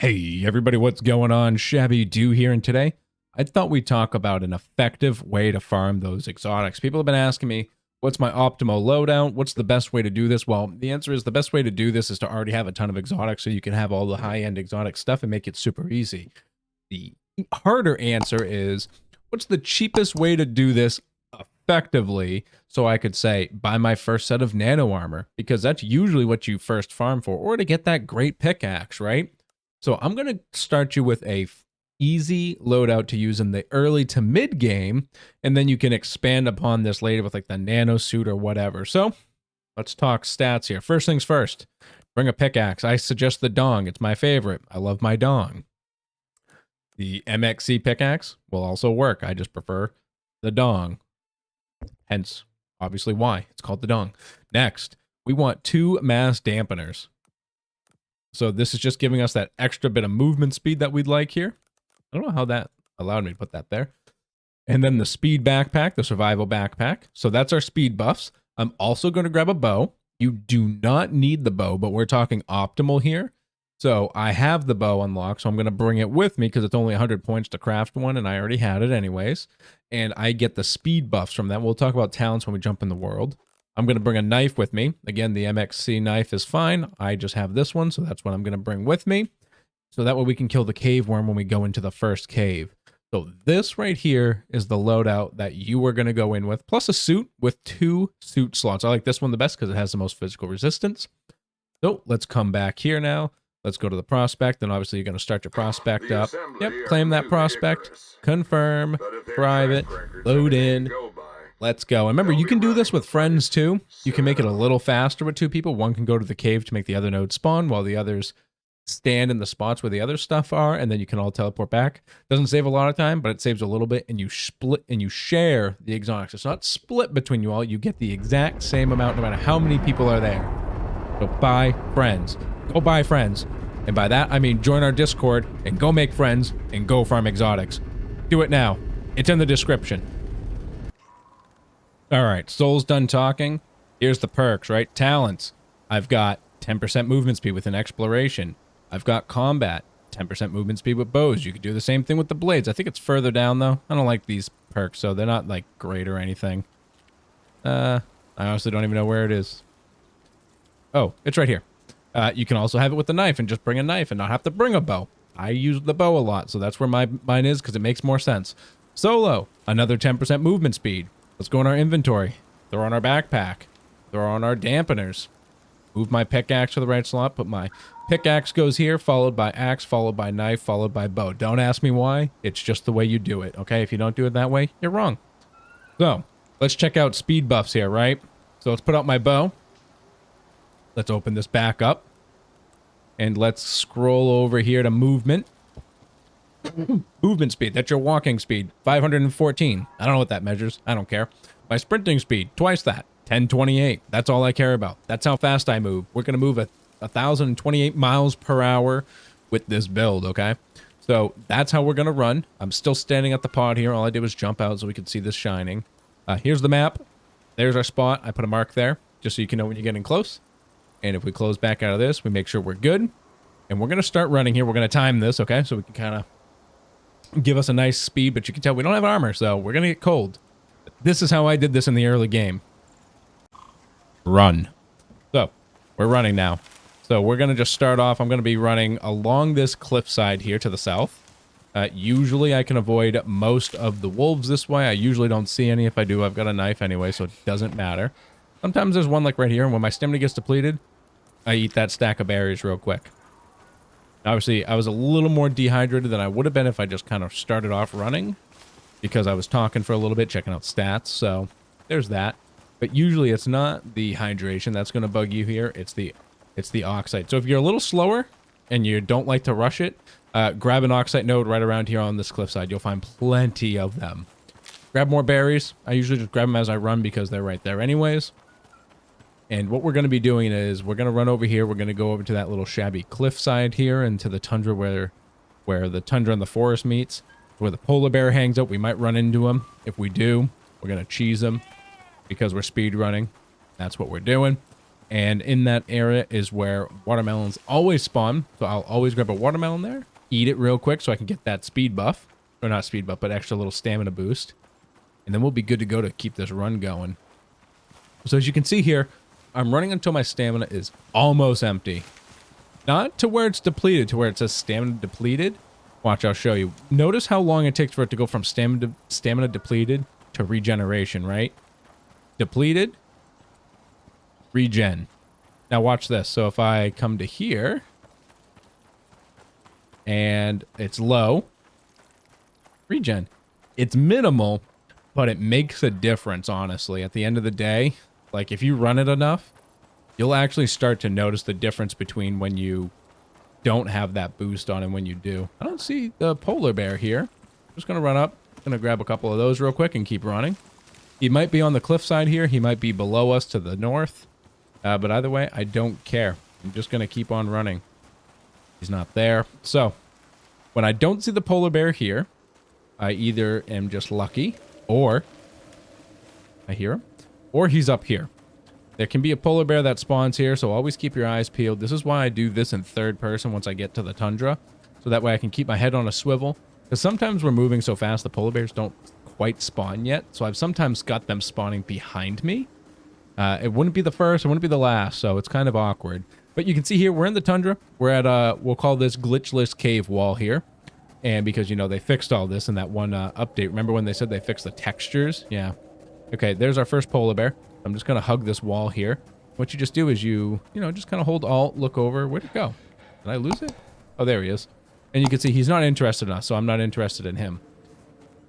Hey everybody, what's going on? ShabbyDoo here, and today I thought we'd talk about an effective way to farm those exotics. People have been asking me, what's my optimal loadout? What's the best way to do this? Well, the answer is the best way to do this is to already have a ton of exotics so you can have all the high-end exotic stuff and make it super easy. The harder answer is, what's the cheapest way to do this effectively so I could say, buy my first set of nano armor? Because that's usually what you first farm for, or to get that great pickaxe, right? So I'm going to start you with a easy loadout to use in the early to mid game, and then you can expand upon this later with like the nano suit or whatever. So let's talk stats here. First things first, bring a pickaxe. I suggest the dong. It's my favorite. I love my dong. The MXC pickaxe will also work. I just prefer the dong. Hence, obviously why it's called the dong. Next, we want 2 mass dampeners. So this is just giving us that extra bit of movement speed that we'd like here. I don't know how that allowed me to put that there. And then the speed backpack, the survival backpack. So that's our speed buffs. I'm also going to grab a bow. You do not need the bow, but we're talking optimal here. So I have the bow unlocked, so I'm going to bring it with me because it's only 100 points to craft one, and I already had it anyways. And I get the speed buffs from that. We'll talk about talents when we jump in the world. I'm going to bring a knife with me. Again, the MXC knife is fine. I just have this one, so that's what I'm going to bring with me. So that way we can kill the cave worm when we go into the first cave. So this right here is the loadout that you are going to go in with, plus a suit with 2 suit slots. I like this one the best because it has the most physical resistance. So let's come back here now. Let's go to the prospect, and obviously you're going to start your prospect up. Yep, claim that prospect, confirm, private, load in. Let's go. And remember, you can do this with friends too. You can make it a little faster with 2 people. One can go to the cave to make the other node spawn while the others stand in the spots where the other stuff are, and then you can all teleport back. Doesn't save a lot of time, but it saves a little bit, and you split and you share the exotics. It's not split between you all. You get the exact same amount no matter how many people are there. So buy friends. Go buy friends. And by that, I mean join our Discord and go make friends and go farm exotics. Do it now. It's in the description. All right, Soul's done talking. Here's the perks, right? Talents. I've got 10% movement speed with an exploration. I've got combat, 10% movement speed with bows. You could do the same thing with the blades. I think it's further down, though. I don't like these perks, so they're not, like, great or anything. I honestly don't even know where it is. Oh, it's right here. You can also have it with the knife and just bring a knife and not have to bring a bow. I use the bow a lot, so that's where mine is because it makes more sense. Solo, another 10% movement speed. Let's go in our inventory. Throw on our backpack. Throw on our dampeners. Move my pickaxe to the right slot. Put my pickaxe goes here, followed by axe, followed by knife, followed by bow. Don't ask me why. It's just the way you do it, okay? If you don't do it that way, you're wrong. So, let's check out speed buffs here, right? So let's put out my bow. Let's open this back up. And let's scroll over here to movement. Movement speed, that's your walking speed, 514. I don't know what that measures. I don't care. My sprinting speed, twice that, 1028. That's all I care about. That's how fast I move. We're going to move at 1,028 miles per hour with this build, okay? So that's how we're going to run. I'm still standing at the pod here. All I did was jump out so we could see this shining. Here's the map. There's our spot. I put a mark there just so you can know when you're getting close. And if we close back out of this, we make sure we're good. And we're going to start running here. We're going to time this, okay? So we can kind of give us a nice speed, but you can tell we don't have armor, so we're going to get cold. This is how I did this in the early game. Run. So, we're running now. So, we're going to just start off. I'm going to be running along this cliffside here to the south. Usually, I can avoid most of the wolves this way. I usually don't see any. If I do, I've got a knife anyway, so it doesn't matter. Sometimes there's one like right here, and when my stamina gets depleted, I eat that stack of berries real quick. Obviously, I was a little more dehydrated than I would have been if I just kind of started off running because I was talking for a little bit, checking out stats. So there's that. But usually it's not the hydration that's going to bug you here. It's the oxide. So if you're a little slower and you don't like to rush it, grab an oxide node right around here on this cliffside. You'll find plenty of them. Grab more berries. I usually just grab them as I run because they're right there anyways. And what we're going to be doing is we're going to run over here. We're going to go over to that little shabby cliffside here and to the tundra where the tundra and the forest meets, where the polar bear hangs out. We might run into him. If we do, we're going to cheese him because we're speed running. That's what we're doing. And in that area is where watermelons always spawn. So I'll always grab a watermelon there, eat it real quick so I can get that speed buff. Or not speed buff, but extra little stamina boost. And then we'll be good to go to keep this run going. So as you can see here, I'm running until my stamina is almost empty. Not to where it's depleted, to where it says stamina depleted. Watch, I'll show you. Notice how long it takes for it to go from stamina depleted to regeneration, right? Depleted, regen. Now watch this. So if I come to here and it's low, regen. It's minimal, but it makes a difference, honestly. At the end of the day, like if you run it enough, you'll actually start to notice the difference between when you don't have that boost on and when you do. I don't see the polar bear here. I'm just going to run up. Going to grab a couple of those real quick and keep running. He might be on the cliffside here. He might be below us to the north. But either way, I don't care. I'm just going to keep on running. He's not there. So, when I don't see the polar bear here, I either am just lucky, or I hear him, or he's up here. There can be a polar bear that spawns here, so always keep your eyes peeled. This is why I do this in third person once I get to the tundra, so that way I can keep my head on a swivel. Because sometimes we're moving so fast, the polar bears don't quite spawn yet, so I've sometimes got them spawning behind me. It wouldn't be the first, it wouldn't be the last, so it's kind of awkward. But you can see here, we're in the tundra. We're at, we'll call this glitchless cave wall here. And because, you know, they fixed all this in that one update. Remember when they said they fixed the textures? Yeah. Okay, there's our first polar bear. I'm just going to hug this wall here. What you just do is you know, just kind of hold Alt, look over. Where'd it go? Did I lose it? Oh, there he is. And you can see he's not interested in us, so I'm not interested in him.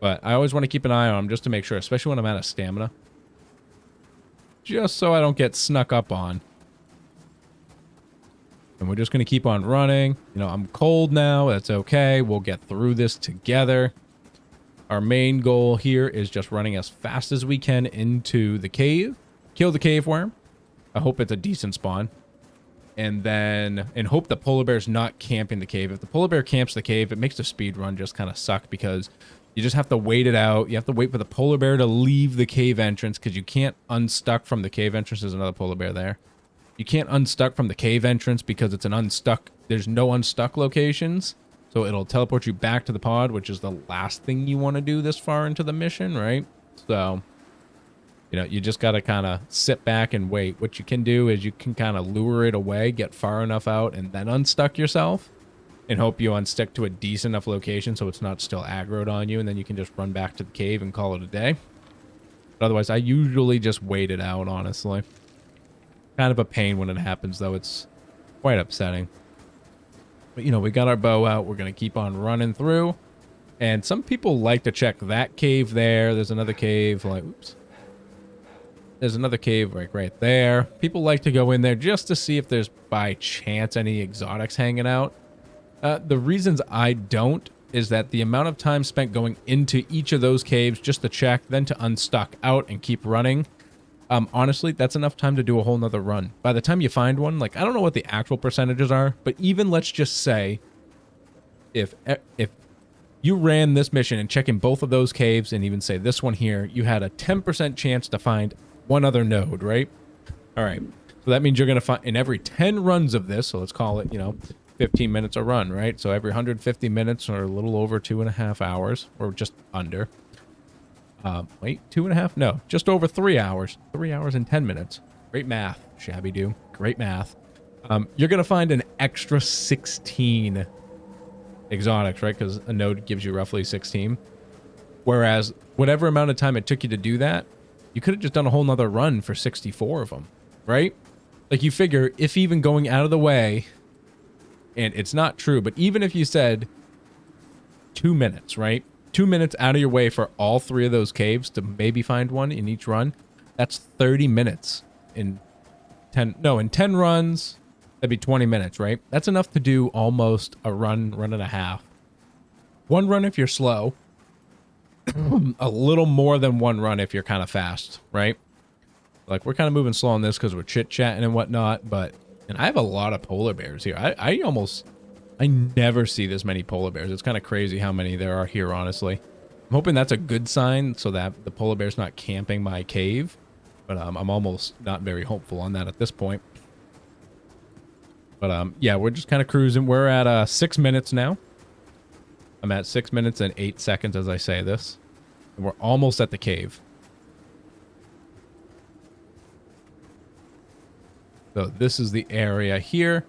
But I always want to keep an eye on him just to make sure, especially when I'm out of stamina. Just so I don't get snuck up on. And we're just going to keep on running. You know, I'm cold now. That's okay. We'll get through this together. Our main goal here is just running as fast as we can into the cave. Kill the cave worm. I hope it's a decent spawn. And then, and hope the polar bear's not camping the cave. If the polar bear camps the cave, it makes the speed run just kind of suck because you just have to wait it out. You have to wait for the polar bear to leave the cave entrance because you can't unstuck from the cave entrance. There's another polar bear there. You can't unstuck from the cave entrance because it's an unstuck. There's no unstuck locations. So it'll teleport you back to the pod, which is the last thing you want to do this far into the mission, right? So, you know, you just got to kind of sit back and wait. What you can do is you can kind of lure it away, get far enough out, and then unstuck yourself. And hope you unstick to a decent enough location so it's not still aggroed on you. And then you can just run back to the cave and call it a day. But otherwise, I usually just wait it out, honestly. Kind of a pain when it happens, though. It's quite upsetting. But, you know, we got our bow out. We're going to keep on running through. And some people like to check that cave there. There's another cave, like, oops. There's another cave right there. People like to go in there just to see if there's, by chance, any exotics hanging out. The reasons I don't is that the amount of time spent going into each of those caves just to check, then to unstuck out and keep running. Honestly, that's enough time to do a whole nother run. By the time you find one, like, I don't know what the actual percentages are, but even let's just say if you ran this mission and check in both of those caves and even say this one here, you had a 10% chance to find one other node, right? All right. So that means you're going to find in every 10 runs of this, so let's call it, you know, 15 minutes a run, right? So every 150 minutes or a little over 2.5 hours, or just under. Wait, 2.5? No, just over 3 hours. 3 hours and 10 minutes. Great math, ShabbyDoo. Great math. You're going to find an extra 16 exotics, right? Because a node gives you roughly 16. Whereas whatever amount of time it took you to do that, you could have just done a whole nother run for 64 of them, right? Like, you figure if even going out of the way, and it's not true, but even if you said 2 minutes, right? 2 minutes out of your way for all 3 of those caves to maybe find one in each run, that's 30 minutes in 10 runs, that'd be 20 minutes, right? That's enough to do almost a run and a half. One run if you're slow, a little more than one run if you're kind of fast, right? Like, we're kind of moving slow on this because we're chit-chatting and whatnot, but, and I have a lot of polar bears here. I never see this many polar bears. It's kind of crazy how many there are here, honestly. I'm hoping that's a good sign so that the polar bear's not camping my cave, but I'm almost not very hopeful on that at this point. But yeah, we're just kind of cruising. We're at 6 minutes now. I'm at 6 minutes and 8 seconds as I say this. And we're almost at the cave. So this is the area here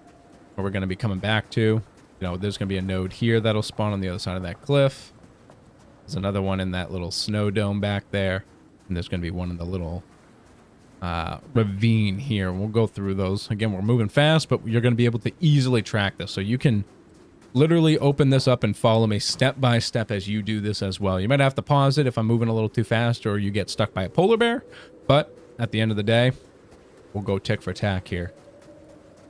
where we're going to be coming back to. You know, there's going to be a node here that'll spawn on the other side of that cliff. There's another one in that little snow dome back there. And there's going to be one in the little ravine here. We'll go through those. Again, we're moving fast, but you're going to be able to easily track this. So you can literally open this up and follow me step by step as you do this as well. You might have to pause it if I'm moving a little too fast or you get stuck by a polar bear. But at the end of the day, we'll go tick for tack here.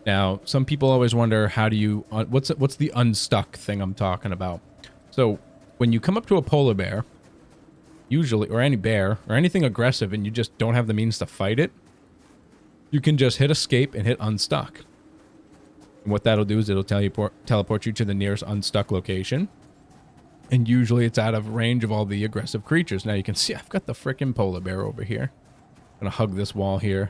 Now, some people always wonder, how do you... what's the unstuck thing I'm talking about? So when you come up to a polar bear, usually, or any bear, or anything aggressive, and you just don't have the means to fight it, you can just hit escape and hit unstuck. And what that'll do is it'll teleport you to the nearest unstuck location. And usually it's out of range of all the aggressive creatures. Now you can see I've got the frickin' polar bear over here. I'm gonna hug this wall here.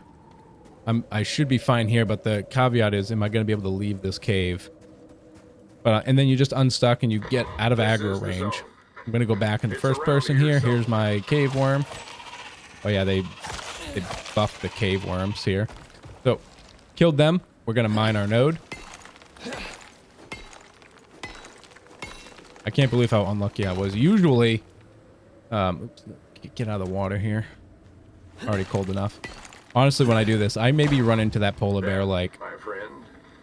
I should be fine here, but the caveat is, am I gonna be able to leave this cave? But and then you just unstuck and you get out of aggro range. I'm going to go back into first person here. Here's my cave worm. Oh, yeah, they buffed the cave worms here. So, killed them. We're going to mine our node. I can't believe how unlucky I was. Usually, oops, get out of the water here. Already cold enough. Honestly, when I do this, I maybe run into that polar bear like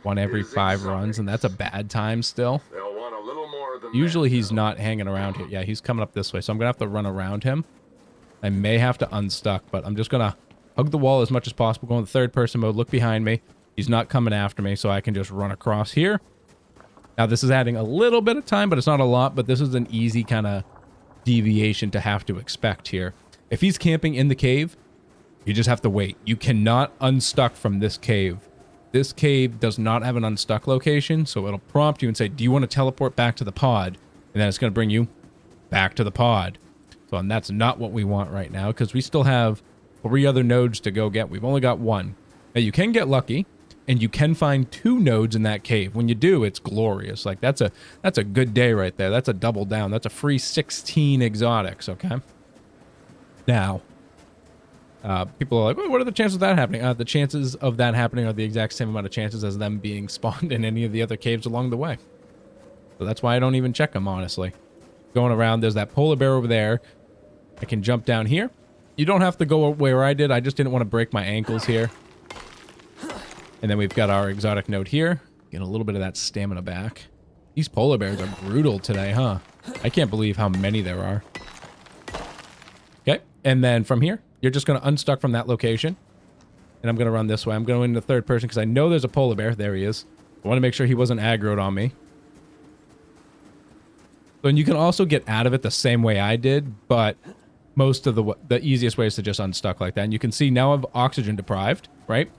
one every 5 runs, and that's a bad time still. Usually he's not hanging around here. Yeah, he's coming up this way, so I'm going to have to run around him. I may have to unstuck, but I'm just going to hug the wall as much as possible, go in the third person mode, look behind me. He's not coming after me, so I can just run across here. Now, this is adding a little bit of time, but it's not a lot, but this is an easy kind of deviation to have to expect here. If he's camping in the cave, you just have to wait. You cannot unstuck from this cave. This cave does not have an unstuck location, so it'll prompt you and say, do you want to teleport back to the pod? And then it's going to bring you back to the pod. So, and that's not what we want right now, because we still have 3 other nodes to go get. We've only got 1. Now, you can get lucky, and you can find 2 nodes in that cave. When you do, it's glorious. Like, that's a good day right there. That's a double down. That's a free 16 exotics, okay? Now... people are like, well, what are the chances of that happening? The chances of that happening are the exact same amount of chances as them being spawned in any of the other caves along the way. So that's why I don't even check them, honestly. Going around, there's that polar bear over there. I can jump down here. You don't have to go where I did. I just didn't want to break my ankles here. And then we've got our exotic node here. Get a little bit of that stamina back. These polar bears are brutal today, huh? I can't believe how many there are. Okay, and then from here, you're just going to unstuck from that location. And I'm going to run this way. I'm going into third person because I know there's a polar bear. There he is. I want to make sure he wasn't aggroed on me. So, and you can also get out of it the same way I did, but most of the easiest way is to just unstuck like that. And you can see now I'm oxygen deprived, right?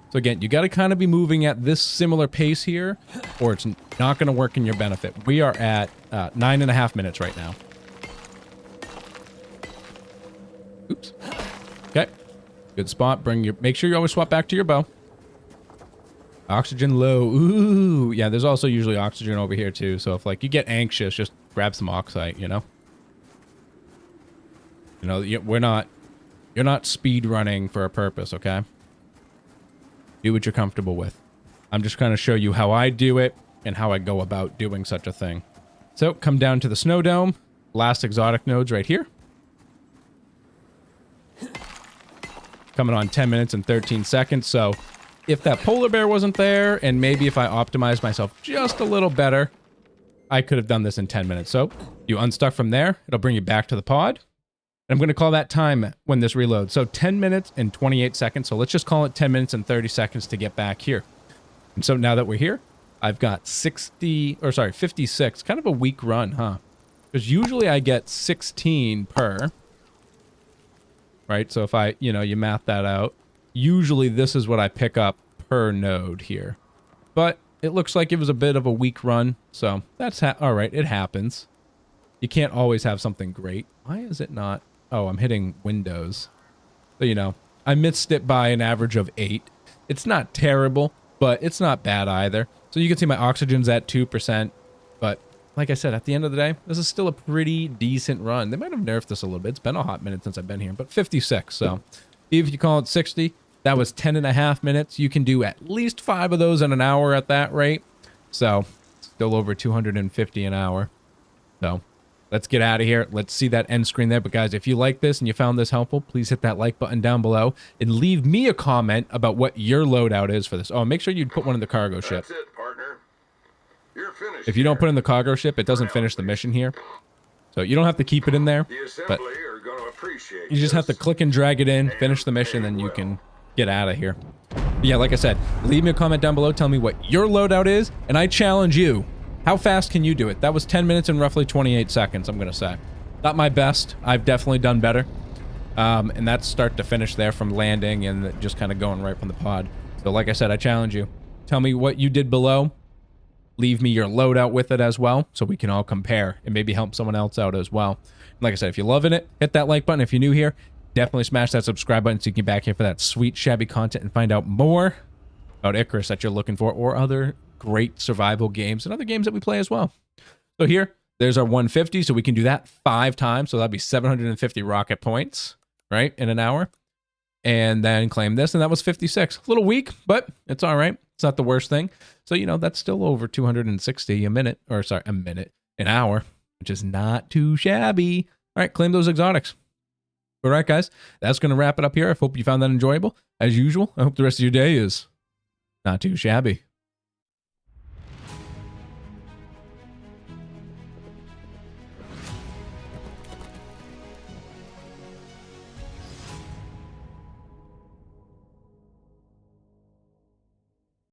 So again, you got to kind of be moving at this similar pace here, or it's not going to work in your benefit. We are at 9.5 minutes right now. Oops. Okay. Good spot. Make sure you always swap back to your bow. Oxygen low. Ooh. Yeah, there's also usually oxygen over here too. So if like you get anxious, just grab some oxide, you know? You know, you're not speed running for a purpose, okay? Do what you're comfortable with. I'm just trying to show you how I do it and how I go about doing such a thing. So come down to the snow dome. Last exotic nodes right here. Coming on 10 minutes and 13 seconds. So if that polar bear wasn't there, and maybe if I optimized myself just a little better, I could have done this in 10 minutes. So you unstuck from there. It'll bring you back to the pod. And I'm going to call that time when this reloads. So 10 minutes and 28 seconds. So let's just call it 10 minutes and 30 seconds to get back here. And so now that we're here, I've got 56. Kind of a weak run, huh? Because usually I get 16 per... Right, so if I, you math that out, usually this is what I pick up per node here. But it looks like it was a bit of a weak run, so that's all right, it happens. You can't always have something great. Why is it not? Oh, I'm hitting Windows. So, I missed it by an average of 8. It's not terrible, but it's not bad either. So you can see my oxygen's at 2%, but like I said, at the end of the day, this is still a pretty decent run. They might have nerfed this a little bit. It's been a hot minute since I've been here, but 56. So if you call it 60, that was 10.5 minutes. You can do at least 5 of those in an hour at that rate. So still over 250 an hour. So let's get out of here. Let's see that end screen there. But guys, if you like this and you found this helpful, please hit that like button down below and leave me a comment about what your loadout is for this. Oh, make sure you put one in the cargo ship. That's it, partner. You're finished. If you don't put in the cargo ship, it doesn't finish the mission here. So you don't have to keep it in there, but you just have to click and drag it in, finish the mission, then you can get out of here. But yeah, like I said, leave me a comment down below. Tell me what your loadout is, and I challenge you. How fast can you do it? That was 10 minutes and roughly 28 seconds, I'm going to say. Not my best. I've definitely done better. And that's start to finish there from landing and just kind of going right from the pod. So like I said, I challenge you. Tell me what you did below. Leave me your loadout with it as well, so we can all compare and maybe help someone else out as well. And like I said, if you're loving it, hit that like button. If you're new here, definitely smash that subscribe button so you can get back here for that sweet shabby content and find out more about Icarus that you're looking for, or other great survival games and other games that we play as well. So here, there's our 150, so we can do that 5 times, so that'd be 750 rocket points, right, in an hour. And then claim this, and that was 56. A little weak, but it's all right. It's not the worst thing. So, you know, that's still over 260 a minute, or sorry, an hour, which is not too shabby. All right, claim those exotics. All right, guys, that's going to wrap it up here. I hope you found that enjoyable. As usual, I hope the rest of your day is not too shabby.